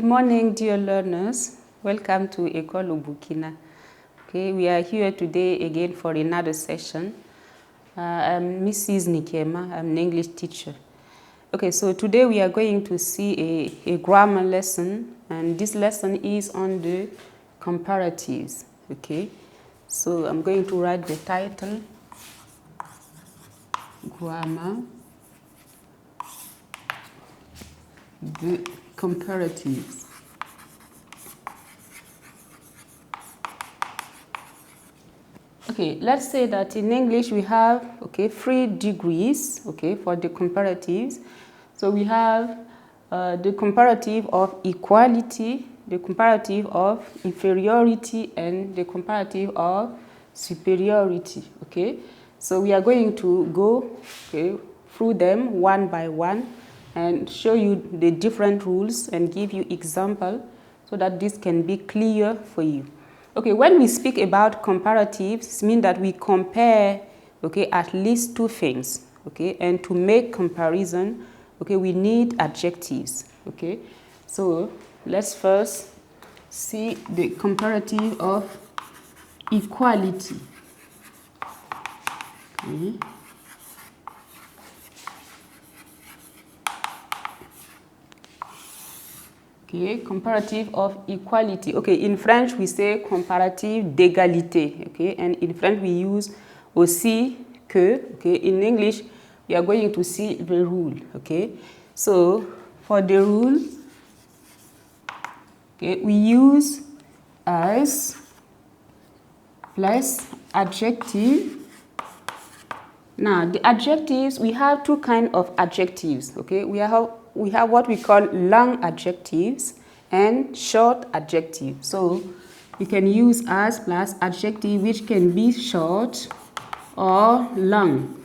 morning, dear learners. Welcome to École au Burkina. Okay, we are here today again for another session. I'm Mrs. Nikema. I'm an English teacher. Okay, so today we are going to see a grammar lesson, and this lesson is on the comparatives. Okay, so I'm going to write the title, Grammar, the comparatives. Okay, let's say that in English we have 3 degrees for the comparatives. So we have the comparative of equality, the comparative of inferiority, and the comparative of superiority. Okay, so we are going to go through them one by one and show you the different rules and give you example so that this can be clear for you. Okay, when we speak about comparatives, it means that we compare, at least 2 things, and to make comparison, we need adjectives, So let's first see the comparative of equality. Comparative of equality. In French we say comparative d'égalité. And in French we use aussi que. In English we are going to see the rule. So for the rule, we use as plus adjective. Now the adjectives, we have 2 kinds of adjectives. We have what we call long adjectives and short adjectives. So you can use as plus adjective which can be short or long.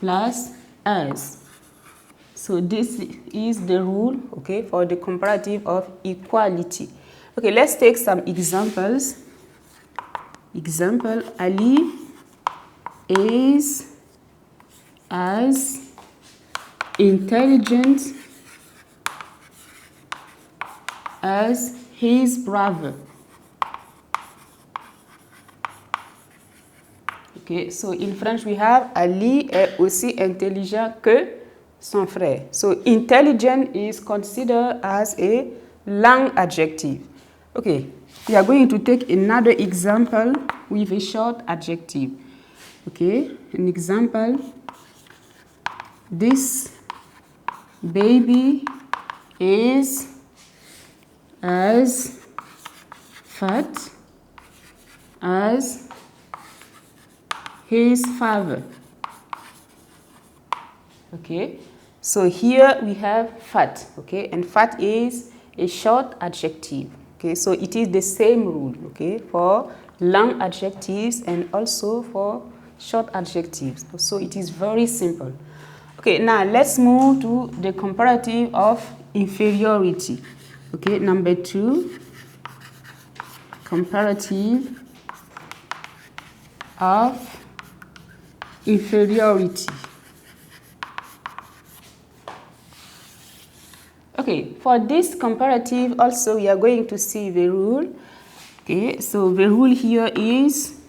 Plus as. So this is the rule for the comparative of equality. Let's take some examples. Example, Ali is as intelligent as his brother. So in French we have Ali est aussi intelligent que son frère. So intelligent is considered as a long adjective. We are going to take another example with a short adjective. An example, this baby is as fat as his father. So here we have fat, and fat is a short adjective. So it is the same rule, for long adjectives and also for short adjectives. So it is very simple. Now let's move to the comparative of inferiority. Number 2, comparative of inferiority. For this comparative also we are going to see the rule. So the rule here is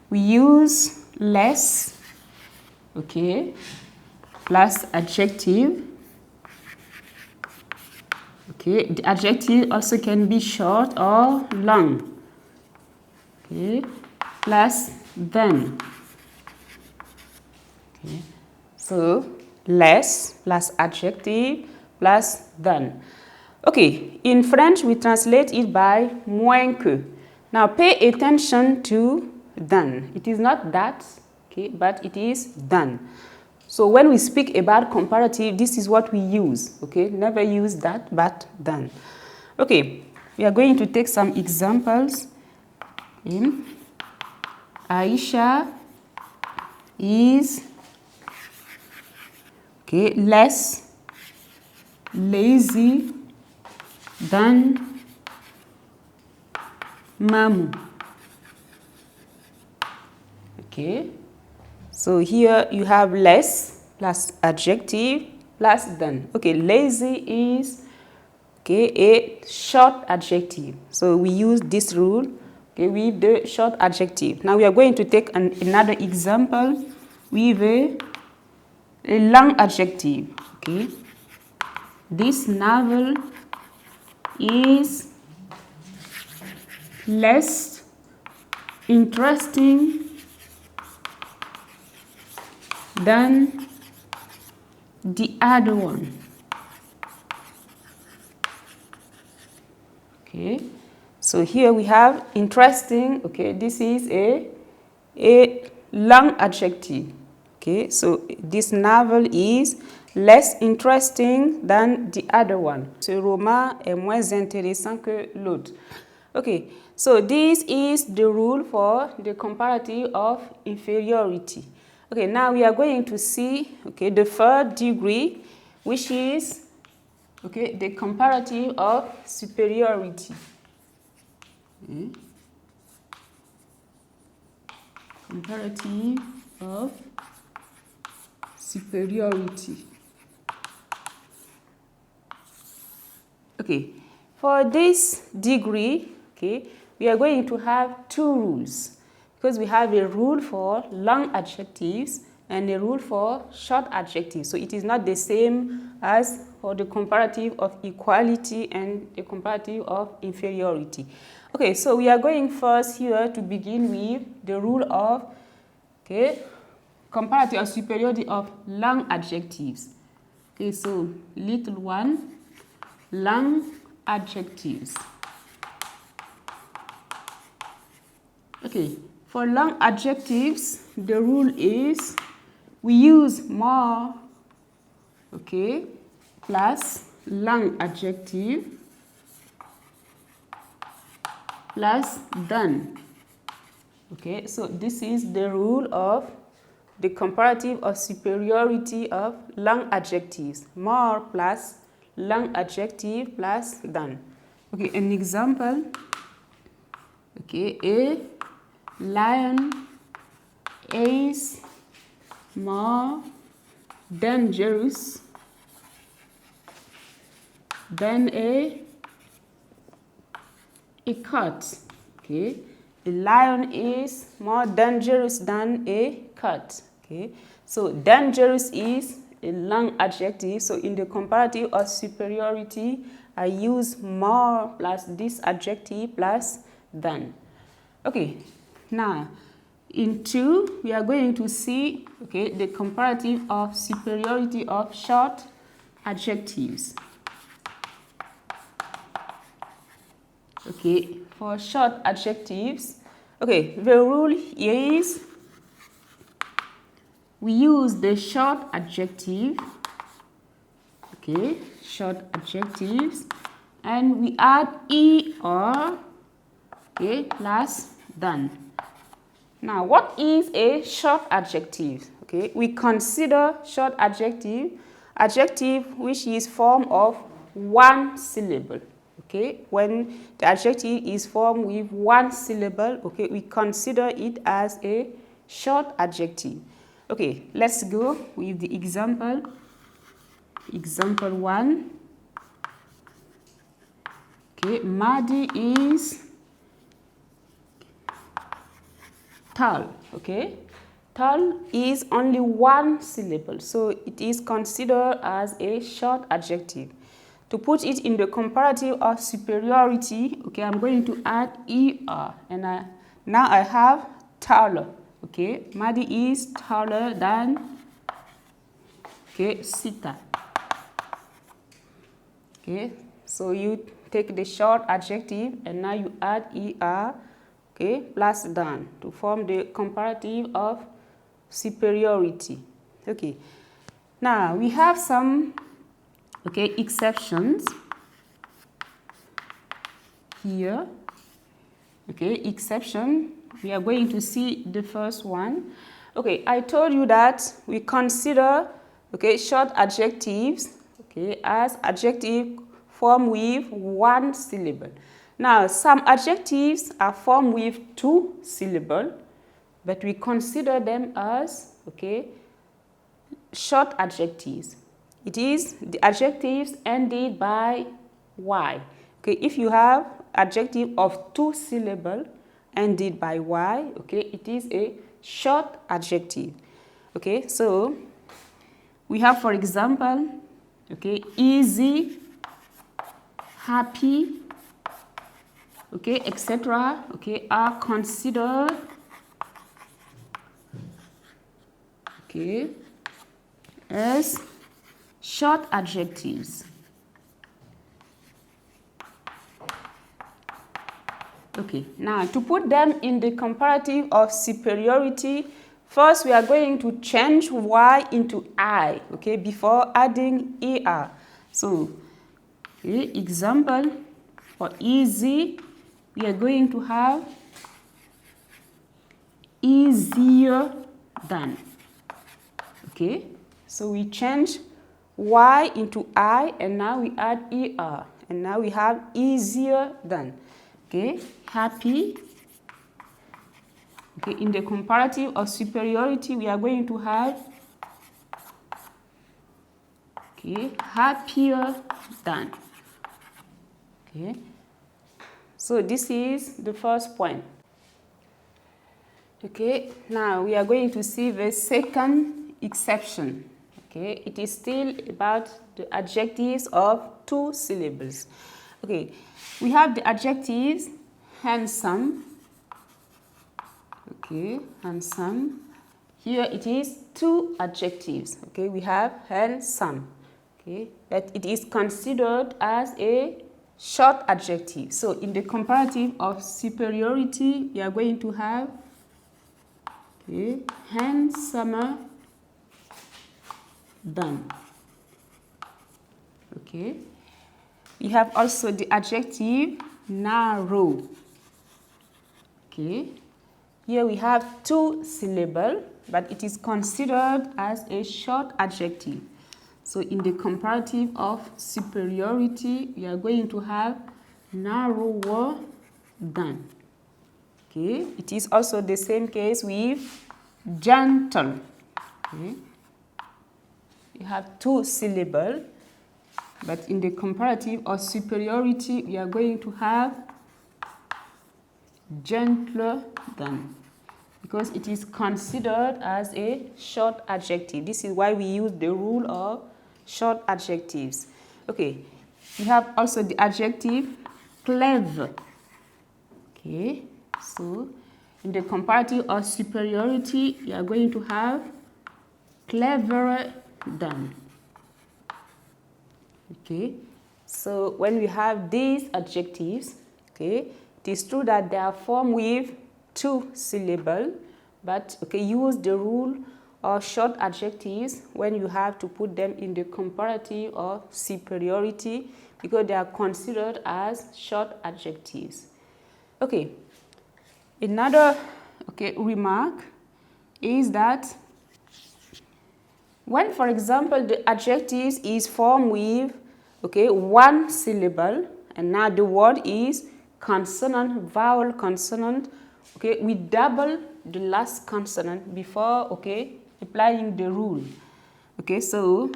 we use less, plus adjective. The adjective also can be short or long. Plus than. So less plus adjective plus than. In French we translate it by moins que. Now pay attention to than. It is not that, but it is than. So when we speak about comparative, this is what we use. Never use that, but than. We are going to take some examples. Aisha is less lazy than Mamu. So here you have less plus adjective plus than. Lazy is okay, a short adjective. So we use this rule, okay, with the short adjective. Now we are going to take another example with a long adjective. Okay, this novel is less interesting than the other one. Okay, so here we have interesting. Okay, this is a long adjective. Okay, so this novel is less interesting than the other one. Ce roman est moins intéressant que l'autre. Okay, so this is the rule for the comparative of inferiority. Okay, now we are going to see, okay, the third degree, which is, okay, the comparative of superiority. Okay. Comparative of superiority. Okay, for this degree, okay, we are going to have two rules, because we have a rule for long adjectives and a rule for short adjectives. So it is not the same as for the comparative of equality and the comparative of inferiority. Okay, so we are going first here to begin with the rule of, okay, comparative or superiority of long adjectives. Okay, so little one, long adjectives. Okay, for long adjectives, the rule is we use more, okay, plus long adjective plus than. Okay, so this is the rule of the comparative or superiority of long adjectives. More plus long adjective plus than. Okay, an example. Okay, a lion is more dangerous than a cat. Okay, a lion is more dangerous than a cat. Okay, so dangerous is a long adjective. So in the comparative or superiority, I use more plus this adjective plus than. Okay, now in 2, we are going to see, okay, the comparative of superiority of short adjectives. Okay, for short adjectives, okay, the rule is we use the short adjective, okay, short adjectives, and we add er, okay, plus than. Now, what is a short adjective? Okay, we consider short adjective which is formed of one syllable. Okay, when the adjective is formed with one syllable, okay, we consider it as a short adjective. Okay, let's go with the example. Example 1. Okay, Madi is tall. Okay, tall is only one syllable, so it is considered as a short adjective. To put it in the comparative of superiority, okay, I'm going to add er, and now I have taller. Okay, Madi is taller than, okay, Sita. Okay, so you take the short adjective and now you add er, okay, plus than to form the comparative of superiority. Okay, now we have some, okay, exceptions here. Okay, exception, we are going to see the first one. Okay, I told you that we consider, okay, short adjectives, okay, as adjective formed with one syllable. Now, some adjectives are formed with two syllables, but we consider them as, okay, short adjectives. It is the adjectives ended by y. Okay, if you have adjective of 2 syllables ended by y, okay, it is a short adjective. Okay, so we have, for example, okay, easy, happy, okay, etc., okay, are considered, okay, as short adjectives. Okay, now to put them in the comparative of superiority, first we are going to change y into I, okay, before adding er. So, okay, example, for easy, we are going to have easier than. Okay, so we change y into I and now we add er. And now we have easier than. Okay, happy. Okay, in the comparative of superiority, we are going to have, okay, happier than. Okay, so this is the first point. Okay, now we are going to see the second exception. Okay, it is still about the adjectives of 2 syllables. Okay, we have the adjectives handsome. Okay, handsome. Here it is 2 adjectives. Okay, we have handsome. Okay, that it is considered as a short adjective. So in the comparative of superiority, we are going to have, okay, handsomer than. Okay, we have also the adjective narrow. Okay, here we have 2 syllables, but it is considered as a short adjective. So in the comparative of superiority, we are going to have narrower than. Okay, it is also the same case with gentle. Okay, you have 2 syllables, but in the comparative of superiority, we are going to have gentler than, because it is considered as a short adjective. This is why we use the rule of short adjectives. Okay, we have also the adjective clever. Okay, so in the comparative of superiority, we are going to have cleverer than. Okay, so when we have these adjectives, okay, it is true that they are formed with 2 syllables, but okay, use the rule of short adjectives when you have to put them in the comparative of superiority, because they are considered as short adjectives. Okay, another, okay, remark is that when, for example, the adjectives is formed with, okay, 1 syllable, and now the word is consonant, vowel, consonant, okay, we double the last consonant before, okay, applying the rule. Okay, so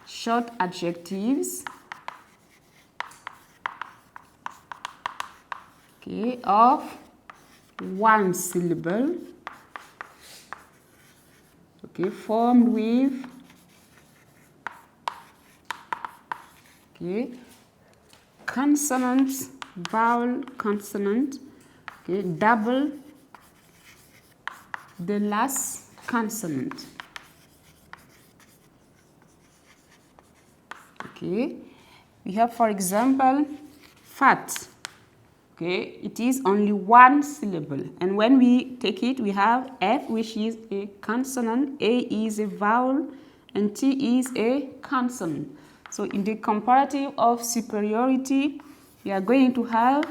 short adjectives, okay, of 1 syllable, okay, formed with, okay, consonants, vowel, consonant, okay, double the last consonant. Okay, we have, for example, fat. Okay, it is only 1 syllable, and when we take it, we have F, which is a consonant, A is a vowel, and T is a consonant. So in the comparative of superiority, we are going to have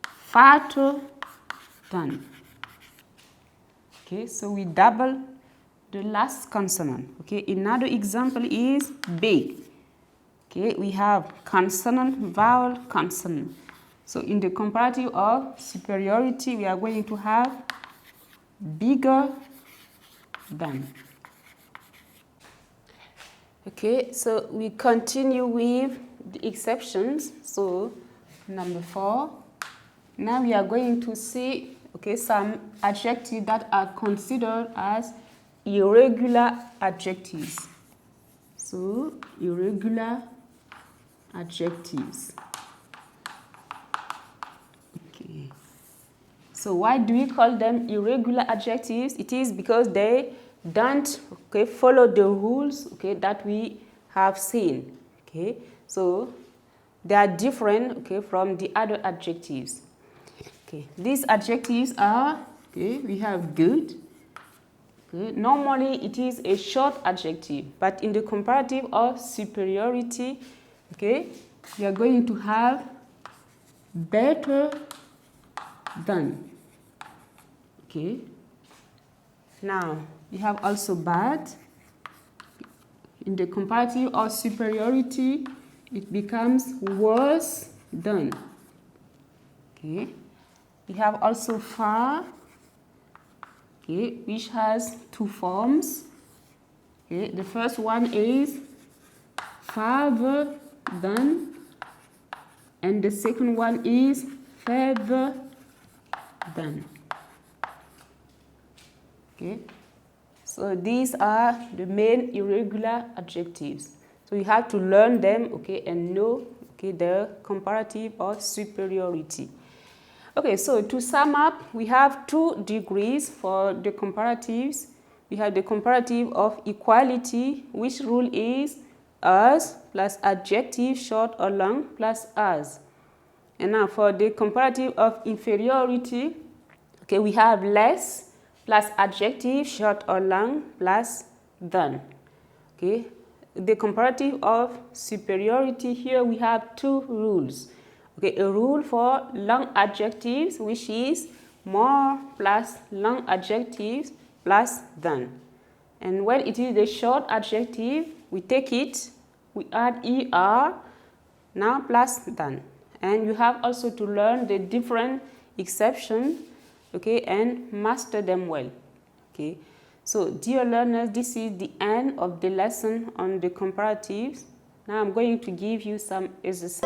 fatter than. Okay, so we double the last consonant. Okay, another example is big. Okay, we have consonant, vowel, consonant. So in the comparative of superiority, we are going to have bigger than. Okay, so we continue with the exceptions. So number 4. Now we are going to see, okay, some adjectives that are considered as irregular adjectives. So irregular adjectives. Okay. So why do we call them irregular adjectives? It is because they don't, okay, follow the rules, okay, that we have seen. Okay. So they are different, okay, from the other adjectives. Okay. These adjectives are, okay, we have good. Okay. Normally it is a short adjective, but in the comparative or superiority, okay, we are going to have better than. Okay. Now we have also bad. In the comparative or superiority, it becomes worse than. Okay. We have also far, okay, which has two forms. Okay. The first one is farther than, and the second one is further than. Okay. So these are the main irregular adjectives. So you have to learn them, okay, and know, okay, the comparative or superiority. Okay, so to sum up, we have 2 degrees for the comparatives. We have the comparative of equality, which rule is as plus adjective short or long plus as. And now for the comparative of inferiority, okay, we have less plus adjective short or long plus than. Okay, the comparative of superiority, here we have 2 rules. Okay, a rule for long adjectives, which is more plus long adjectives plus than. And when it is a short adjective, we take it, we add er, now plus than. And you have also to learn the different exceptions, okay, and master them well. Okay, so dear learners, this is the end of the lesson on the comparatives. Now I'm going to give you some exercises.